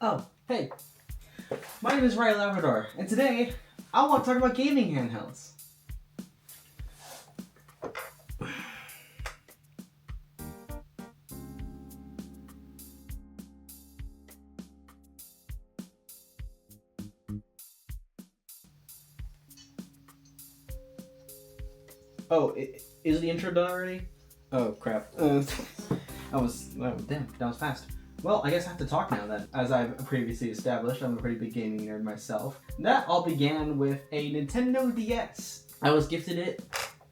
Oh, hey. My name is Riley Labrador, and today I want to talk about gaming handhelds. Oh, is the intro done already? Oh, crap. Damn, that was fast. Well, I guess I have to talk now then. As I've previously established, I'm a pretty big gaming nerd myself. That all began with a Nintendo DS. I was gifted it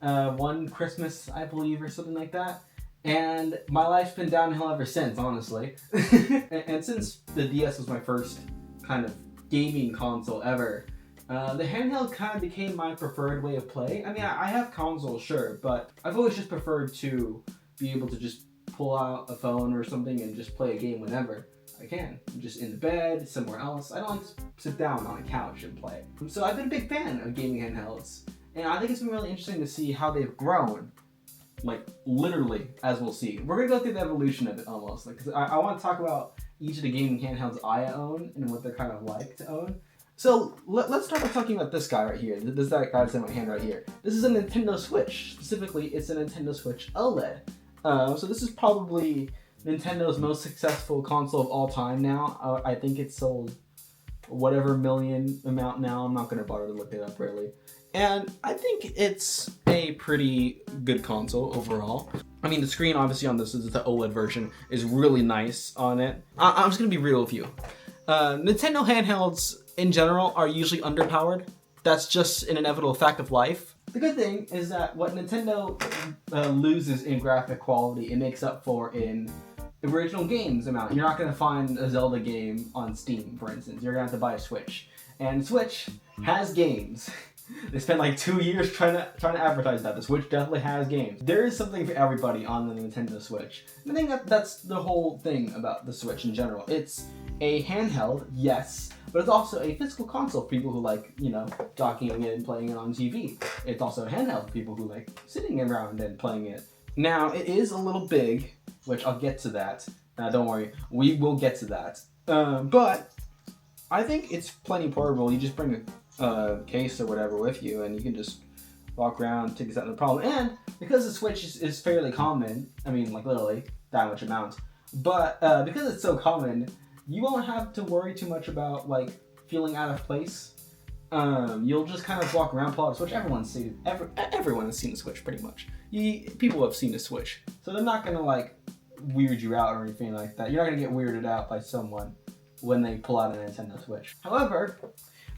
one Christmas, I believe, or something like that. And my life's been downhill ever since, honestly. and since the DS was my first kind of gaming console ever, the handheld kind of became my preferred way of play. I mean, I have consoles, sure, but I've always just preferred to be able to just pull out a phone or something and just play a game whenever I can. Just in the bed, somewhere else. I don't like to sit down on a couch and play. So I've been a big fan of gaming handhelds, and I think it's been really interesting to see how they've grown. Like, literally, as we'll see. We're gonna go through the evolution of it almost. Like, 'cause I want to talk about each of the gaming handhelds I own and what they're kind of like to own. So let's start by talking about this guy right here. This is that guy that's in my hand right here. This is a Nintendo Switch. Specifically, it's a Nintendo Switch OLED. So this is probably Nintendo's most successful console of all time now. I think it's sold whatever million amount now. I'm not going to bother to look it up really. And I think it's a pretty good console overall. I mean, the screen obviously on this is the OLED version is really nice on it. I'm just going to be real with you. Nintendo handhelds in general are usually underpowered. That's just an inevitable fact of life. The good thing is that what Nintendo loses in graphic quality, it makes up for in original games amount. You're not going to find a Zelda game on Steam, for instance. You're going to have to buy a Switch. And Switch has games. They spent like 2 years trying to advertise that. The Switch definitely has games. There is something for everybody on the Nintendo Switch. I think that's the whole thing about the Switch in general. It's a handheld, yes, but it's also a physical console for people who like, docking it and playing it on TV. It's also a handheld for people who like sitting around and playing it. Now, it is a little big, which I'll get to that. Don't worry, we will get to that. But I think it's plenty portable. You just bring a case or whatever with you, and you can just walk around, take this out of the problem. And because the Switch is fairly common, I mean, like literally that much amount, but because it's so common, you won't have to worry too much about like feeling out of place. You'll just kind of walk around, pull out a Switch. Everyone has seen the Switch pretty much. People have seen the Switch, so they're not gonna like weird you out or anything like that. You're not gonna get weirded out by someone when they pull out a Nintendo Switch. However,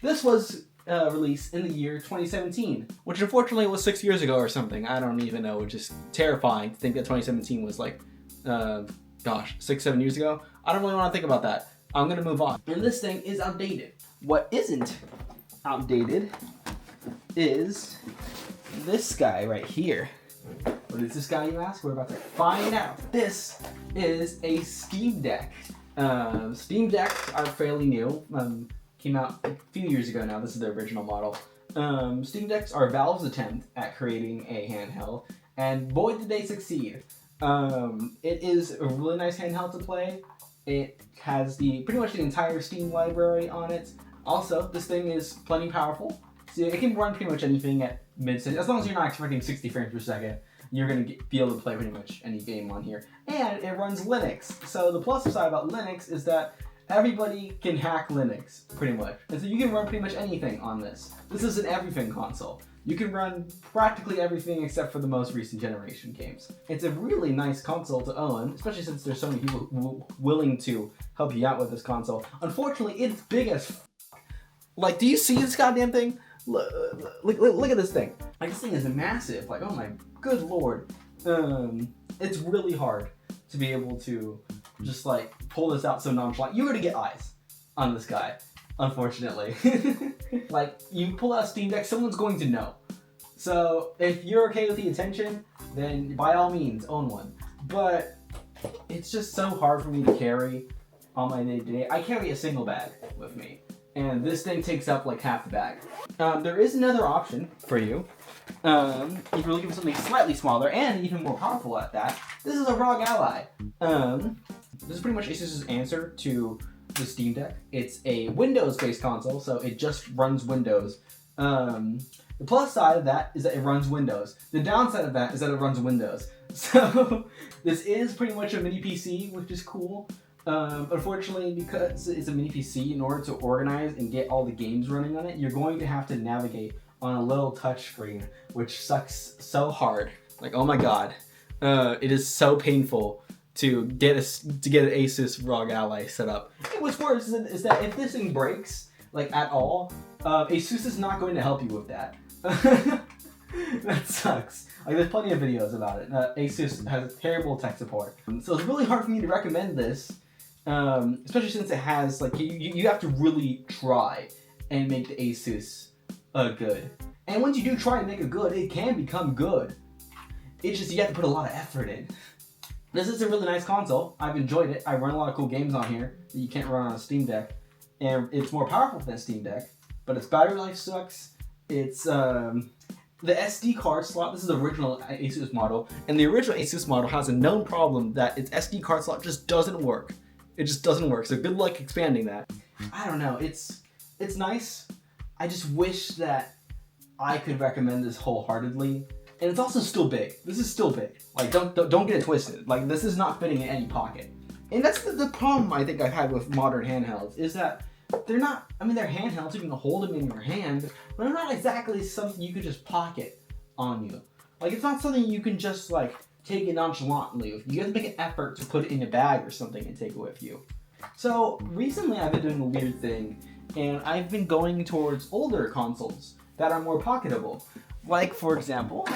this was released in the year 2017, which unfortunately was 6 years ago or something. I don't even know, which is terrifying to think that 2017 was like, 6-7 years ago. I don't really want to think about that. I'm going to move on. And this thing is outdated. What isn't outdated is this guy right here. What is this guy, you ask? We're about to find out. This is a Steam Deck. Steam Decks are fairly new. Came out a few years ago now. This is the original model. Steam Decks are Valve's attempt at creating a handheld, and boy did they succeed. It is a really nice handheld to play. It has pretty much the entire Steam library on it. Also, this thing is plenty powerful. So it can run pretty much anything at mid-settings. As long as you're not expecting 60 frames per second, you're going to be able to play pretty much any game on here. And it runs Linux. So the plus side about Linux is that everybody can hack Linux, pretty much. And so you can run pretty much anything on this. This is an everything console. You can run practically everything except for the most recent generation games. It's a really nice console to own, especially since there's so many people willing to help you out with this console. Unfortunately, it's big as f***. Like, do you see this goddamn thing? Look at this thing. Like, this thing is massive. Like, oh my good lord. It's really hard to be able to just like pull this out so nonchalant. You're gonna get eyes on this guy, unfortunately. Like, you pull out a Steam Deck, someone's going to know. So if you're okay with the attention, then by all means own one. But it's just so hard for me to carry on my day-to-day. I carry a single bag with me, and this thing takes up like half the bag. There is another option for you. If you're looking for something slightly smaller and even more powerful at that, this is a ROG Ally. This is pretty much Asus's answer to the Steam Deck. It's a Windows-based console, so it just runs Windows. The plus side of that is that it runs Windows. The downside of that is that it runs Windows. So this is pretty much a mini PC, which is cool. Unfortunately, because it's a mini PC, in order to organize and get all the games running on it, you're going to have to navigate on a little touch screen, which sucks so hard. Like, oh my god. It is so painful to get an Asus ROG Ally set up. And what's worse is that if this thing breaks, like at all, Asus is not going to help you with that. That sucks. Like, there's plenty of videos about it. Asus has terrible tech support. So it's really hard for me to recommend this, especially since it has, like, you have to really try and make the Asus good. And once you do try and make it good, it can become good. It's just you have to put a lot of effort in. This is a really nice console. I've enjoyed it. I run a lot of cool games on here that you can't run on a Steam Deck. And it's more powerful than a Steam Deck, but its battery life sucks. It's, the SD card slot, this is the original Asus model, and the original Asus model has a known problem that its SD card slot just doesn't work. It just doesn't work, so good luck expanding that. I don't know, it's nice. I just wish that I could recommend this wholeheartedly. And it's also still big. This is still big. Like, don't get it twisted. Like, this is not fitting in any pocket. And that's the problem I think I've had with modern handhelds, is that they're not, I mean, they're handhelds, you can hold them in your hand, but they're not exactly something you could just pocket on you. Like, it's not something you can just, like, take it nonchalantly with you. You have to make an effort to put it in a bag or something and take it with you. So, recently I've been doing a weird thing, and I've been going towards older consoles that are more pocketable. Like, for example,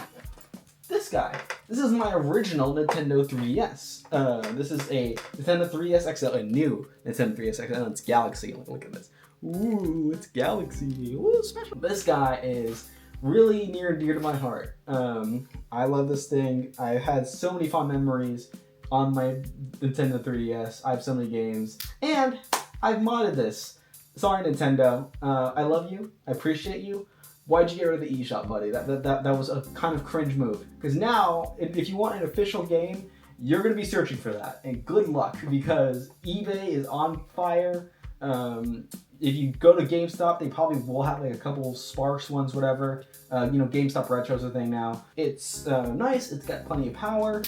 this guy. This is my original Nintendo 3DS. This is a Nintendo 3DS XL, a new Nintendo 3DS XL. It's Galaxy. Look at this. Ooh, it's Galaxy. Ooh, special. This guy is really near and dear to my heart. I love this thing. I've had so many fond memories on my Nintendo 3DS. I have so many games. And I've modded this. Sorry, Nintendo. I love you. I appreciate you. Why'd you get rid of the eShop, buddy? That was a kind of cringe move. Because now, if you want an official game, you're going to be searching for that. And good luck, because eBay is on fire. If you go to GameStop, they probably will have like a couple of sparse ones, whatever. GameStop Retro's a thing now. It's nice, it's got plenty of power,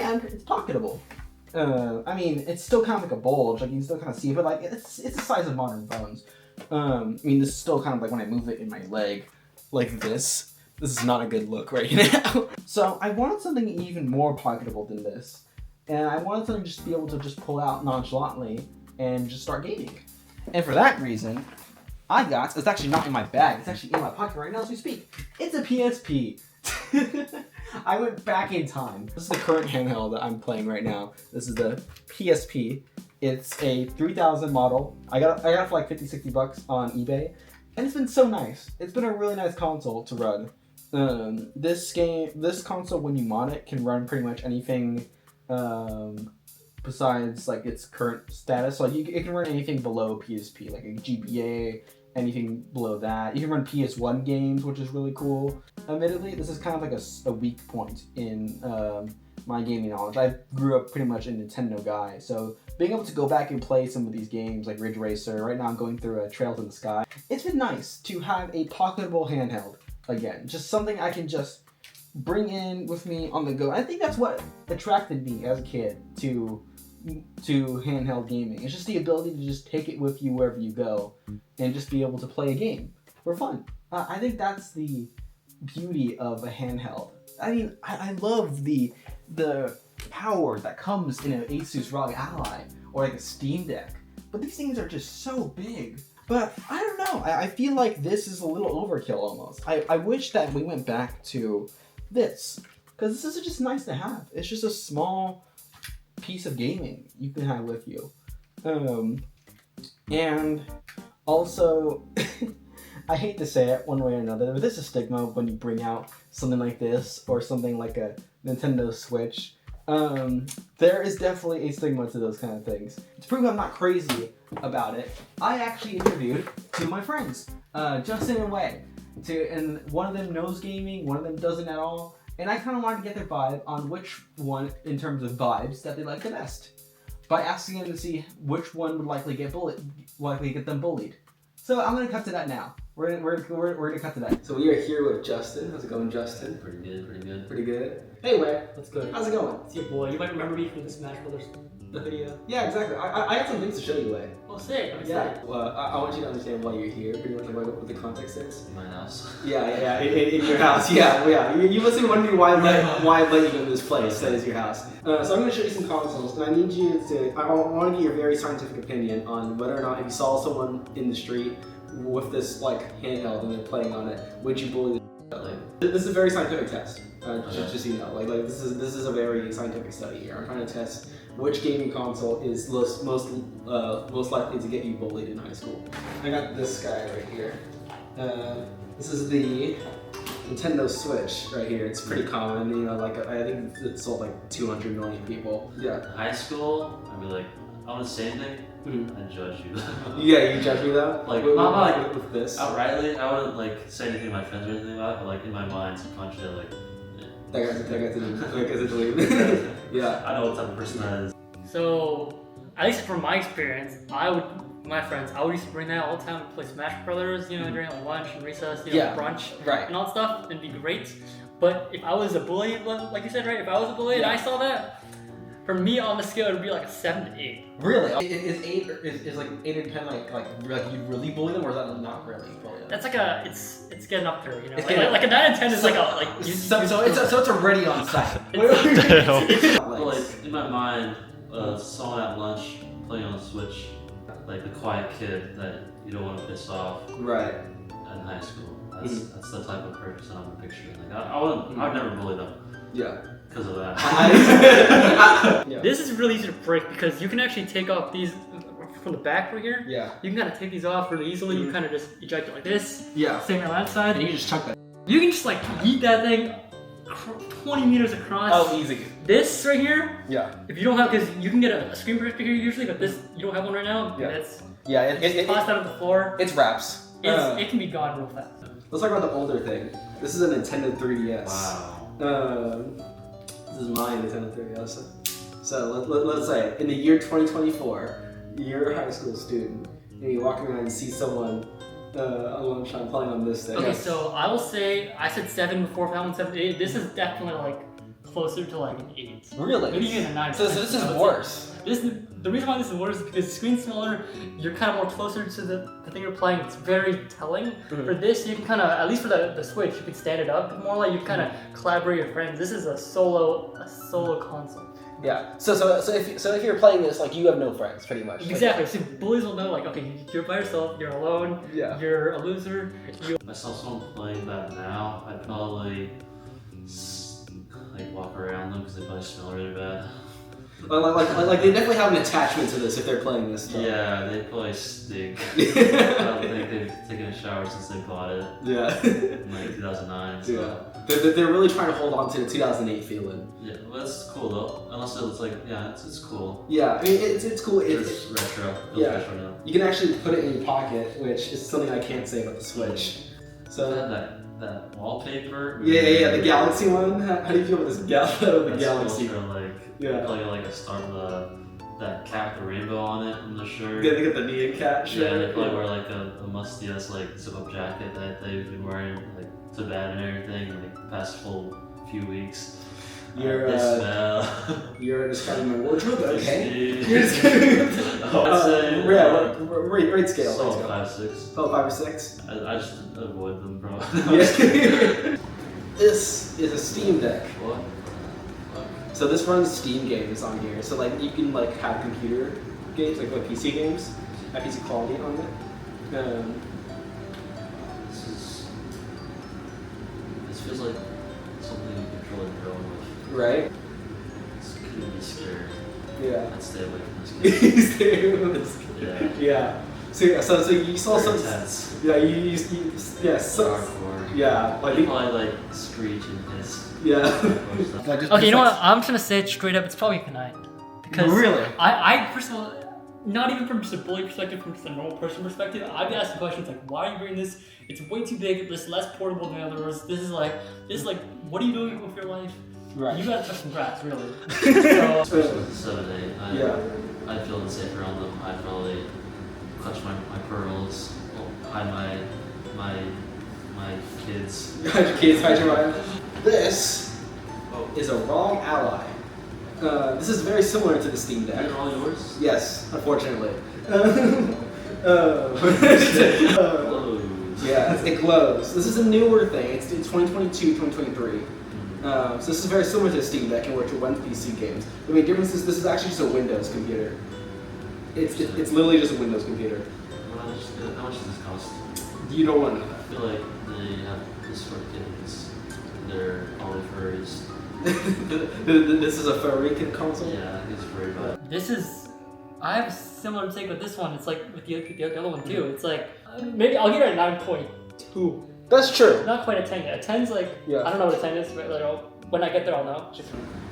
and it's pocketable. I mean, it's still kind of like a bulge, like you can still kind of see it, but like it's the size of modern phones. I mean, this is still kind of like when I move it in my leg, like this. This is not a good look right now. So I wanted something even more pocketable than this, and I wanted something just to be able to just pull out nonchalantly and just start gaming. And for that reason, it's actually not in my bag, it's actually in my pocket right now as we speak. It's a PSP. I went back in time. This is the current handheld that I'm playing right now. This is the PSP. It's a 3000 model. I got it for like 50, 60 bucks on eBay. And it's been so nice. It's been a really nice console to run. This console, when you mod it, can run pretty much anything besides like its current status. So it can run anything below PSP, like a GBA, anything below that. You can run PS1 games, which is really cool. Admittedly, this is kind of like a weak point in my gaming knowledge. I grew up pretty much a Nintendo guy, so being able to go back and play some of these games like Ridge Racer, right now I'm going through Trails in the Sky. It's been nice to have a pocketable handheld again. Just something I can just bring in with me on the go. I think that's what attracted me as a kid to handheld gaming. It's just the ability to just take it with you wherever you go and just be able to play a game for fun. I think that's the beauty of a handheld. I mean, I love the power that comes in an Asus ROG Ally or like a Steam Deck, but these things are just so big. But I don't know, I feel like this is a little overkill almost. I wish that we went back to this, because this is just nice to have. It's just a small piece of gaming you can have with you. And also, I hate to say it one way or another, but there's a stigma when you bring out something like this or something like a Nintendo Switch. There is definitely a stigma to those kind of things. To prove I'm not crazy about it, I actually interviewed two of my friends, Justin and Wei, and one of them knows gaming, one of them doesn't at all, and I kind of wanted to get their vibe on which one, in terms of vibes, that they like the best. by asking him to see which one would likely get them bullied. So I'm gonna cut to that now. We're gonna cut to that. So we are here with Justin. How's it going, Justin? Pretty good, pretty good. Pretty good. Hey, Way. What's good? How's it going? It's your boy. You might remember me from the Smash Brothers video. Yeah, exactly. I got some things to show you, Way. Oh, sick. I'm Yeah. excited. Well, I want you to understand why you're here. Pretty much like what the context is. In my house. Yeah. In your house. Yeah. You must be wondering why I let you in this place that is your house. So I'm going to show you some consoles, and I need you to. I want to get your very scientific opinion on whether or not if you saw someone in the street with this like handheld and they're playing on it, would you bully them? Like, this is a very scientific test. Just so you know, like this is a very scientific study here. I'm trying to test which gaming console is most likely to get you bullied in high school. I got this guy right here. This is the Nintendo Switch right here. It's pretty common, you know. Like I think it sold like 200 million people. Yeah. In high school, I'd be like, I want to say anything. I'd judge you. Yeah, you judge me though. Like, with this. Outrightly, I wouldn't like say anything to my friends or anything about it, but like in my mind, subconsciously, like. That guy's a delete. Yeah. I know what type of person that is. So, at least from my experience, I would used to bring that all the time to play Smash Brothers, you know, during like lunch and recess, you know, brunch, right, and all that stuff. It'd be great. But if I was a bully, like you said, right? If I was a bully and I saw that, for me on the scale, it would be like a 7 to 8. Really? Is like 8 or 10 like you really bully them, or is that not really bully them? That's like it's getting up there, you know. Like a 9 and 10 is like a so it's already on site. Like in my mind, someone at lunch playing on the Switch, like the quiet kid that you don't want to piss off. Right. In high school, that's the type of person I'm picturing. Like I'd never bully them. Yeah. Because of that. Yeah. This is really easy to break because you can actually take off these from the back right here. Yeah. You can kind of take these off really easily. You kind of just eject it like this. Yeah. Same on that side. And you just chuck that. You can just like yeet that thing 20 meters across. Oh, easy. This right here. Yeah. If you don't have, because you can get a screen protector here usually, but this you don't have one right now. Yeah. It's tossed out of the floor. It's wraps. It can be gone real fast. Let's talk about the older thing. This is a Nintendo 3DS. Wow. This is my Nintendo 3DS. So let's say in the year 2024, you're a high school student, and you're walking around and see someone on lunchtime playing on this thing. Okay, so I will say, I said 7 before, if that one's 7 to 8. This is definitely like closer to like an 8. Really? Maybe even a 9. So this is worse. The reason why this is worse is because the screen's smaller, you're kind of more closer to the thing you're playing. It's very telling. For this, you can kind of, at least for the Switch, you can stand it up more, like you kind of collaborate with your friends. This is a solo console. Yeah. So if you're playing this, like you have no friends, pretty much. Exactly. So bullies will know, like, okay, you're by yourself, you're alone, you're a loser. If I saw someone playing that now, I'd probably like walk around them because they probably smell really bad. Like they definitely have an attachment to this if they're playing this stuff. Yeah, they probably stink. I don't think they've taken a shower since they bought it. Yeah. In like 2009. So. Yeah. They're really trying to hold on to the 2008 feeling. Yeah, well, that's cool though. Unless it's like, yeah, it's cool. Yeah, I mean it's cool. It's retro. Yeah. Retro now. You can actually put it in your pocket, which is something I can't say about the Switch. So that wallpaper. Yeah, the Galaxy one. How do you feel about this Galaxy? Cool for, like, play like a star that cat with a rainbow on it on the shirt. Yeah, they got the neon cat shirt. Yeah, they probably wear like a musty ass like zip-up jacket that they've been wearing like to bed and everything like the past full few weeks. You're describing my wardrobe, okay? You're describing rate scale. So 5 or 6. Oh, 5 or 6. I just avoid them, bro. This is a Steam Deck. What? So this runs Steam games on here. So like you can like have computer games, like PC games, have PC quality on it. This feels like something you can control your own with. Right? It's gonna be scary. Yeah. I'd stay away from this game. Stay away from this game. Yeah. So you saw some. Intense. Yeah, like you probably like screech and hiss. Yeah. Okay, you know what? I'm just gonna say it straight up. It's probably a 9. Because really, I first of all, not even from just a bully perspective, from just a normal person perspective, I'd be asking questions like, why are you bringing this? It's way too big. It's less portable than the others. This is like, what are you doing with your life? Right. You gotta touch some grass, really. So, especially with the 7-8. I'd feel unsafe around them. I'd probably clutch my pearls, hide my kids. Hide your kids, hide your wife. This is a wrong ally. This is very similar to the Steam Deck. They're all yours? Yes, unfortunately. Close. Yeah, it glows. This is a newer thing. It's 2022, 2023. So this is very similar to the Steam Deck in which it runs PC games. The main difference is this is actually just a Windows computer. It's literally just a Windows computer. How much does this cost? You don't want to know that. I feel like they have this for kids. They're probably furries. This is a furry console? Yeah, I think it's furry, but I have a similar take with this one. It's like with the other one too. It's like, maybe I'll give it a 9.2. That's true. Not quite a 10 yet. A 10's like, Yeah. I don't know what a 10 is, but when I get there I'll know.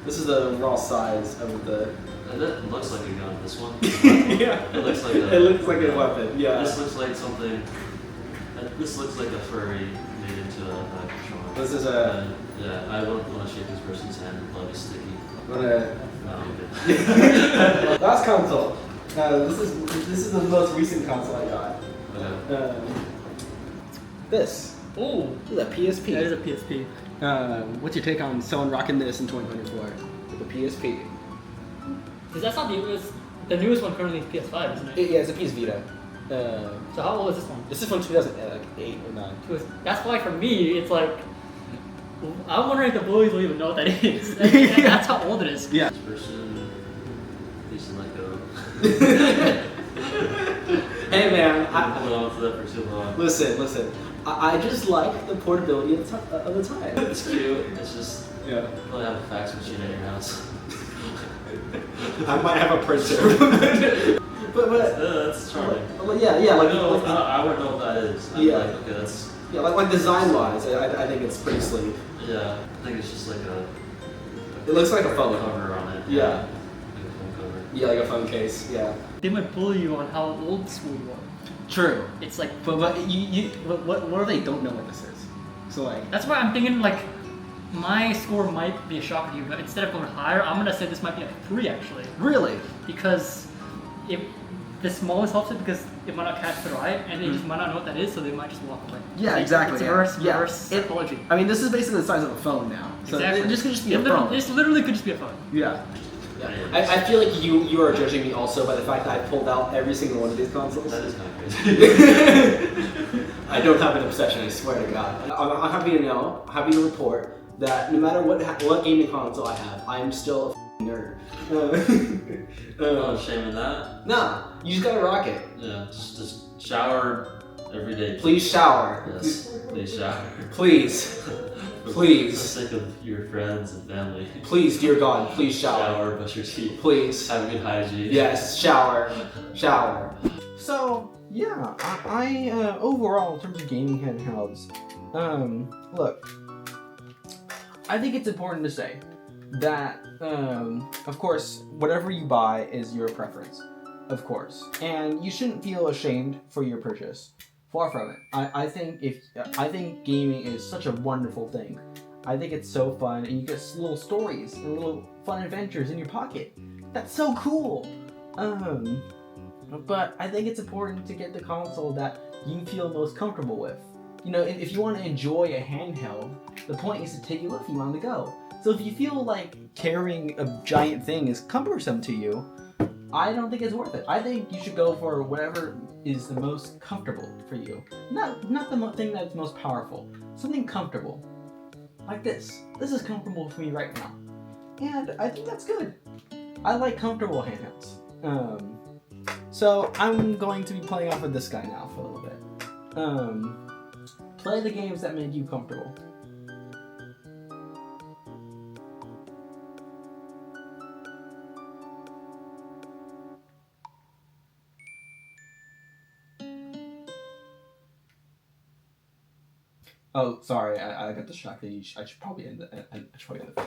This is the raw size of the... it looks like a gun, this one. Yeah. It looks like It looks like a weapon, yeah. This looks like something, this looks like a furry made into a charm. This is a... Yeah, I wouldn't want to shake this person's hand, it'd probably be sticky. No, I'm good. Last console. This is the most recent console I got. Okay. This. Ooh, This is a PSP. that is a PSP. What's your take on someone rocking this in 2024 with a PSP? Because that's not the newest one currently is PS5, isn't it? Yeah, it's a PS Vita. So how old is this one? This is from 2008 or 9. That's why for me, it's like, I'm wondering if the boys will even know what that is. That's how old it is. Yeah. This person needs to let go. Hey man, I'm holding on to that for too long. listen. I just like the portability of the time. It's cute, it's just, Yeah. you probably have a fax machine at your house. I might have a printer. but That's charming. yeah, like, I wouldn't know what that is. I'd be Yeah. like, okay, that's, yeah, like design wise, I think it's pretty sleek. yeah, I think it's just like a... It looks like a phone cover on it. Yeah. Like a phone cover. Yeah, like a phone case. Yeah. They might bully you on how old school you are. True. It's like, But what if they don't know what this is? So like. that's why I'm thinking like, my score might be a shock to you, but instead of going higher, I'm gonna say this might be a 3 actually. Really? Because the smallest helps it because it might not catch their eye, and they just might not know what that is, so they might just walk away. Yeah, It's exactly. It's yeah. reverse psychology. I mean, this is basically the size of a phone now. So Exactly. It just could be a Literally- phone. This literally could just be a phone. Yeah. I feel like you are judging me also by the fact that I pulled out every single one of these consoles. That is kind of crazy. I don't have an obsession, I swear to God. I'm happy to know, happy to report that no matter what gaming console I have, I am still a nerd. No shame in that. Nah, you just gotta rock it. Yeah, just shower every day. Please shower. Yes, please shower. Please. For the Please. sake of your friends and family. Please, dear God, please shower. Shower, brush your teeth. Please. Have good hygiene. Yes, shower. Shower. So, yeah, I overall, in terms of gaming handhelds, look, I think it's important to say that, of course, whatever you buy is your preference, of course, and you shouldn't feel ashamed for your purchase. Far from it. I think gaming is such a wonderful thing. I think it's so fun, and you get little stories and little fun adventures in your pocket. That's so cool. But I think it's important to get the console that you feel most comfortable with. You know, if you want to enjoy a handheld, the point is to take it with you on the go. So if you feel like carrying a giant thing is cumbersome to you, I don't think it's worth it. I think you should go for whatever is the most comfortable for you. Not the thing that's most powerful. Something comfortable. Like this. This is comfortable for me right now. And I think that's good. I like comfortable handhelds. So I'm going to be playing off with this guy now for a little bit. Play the games that make you comfortable. Oh, sorry, I got distracted. I should probably end the video now.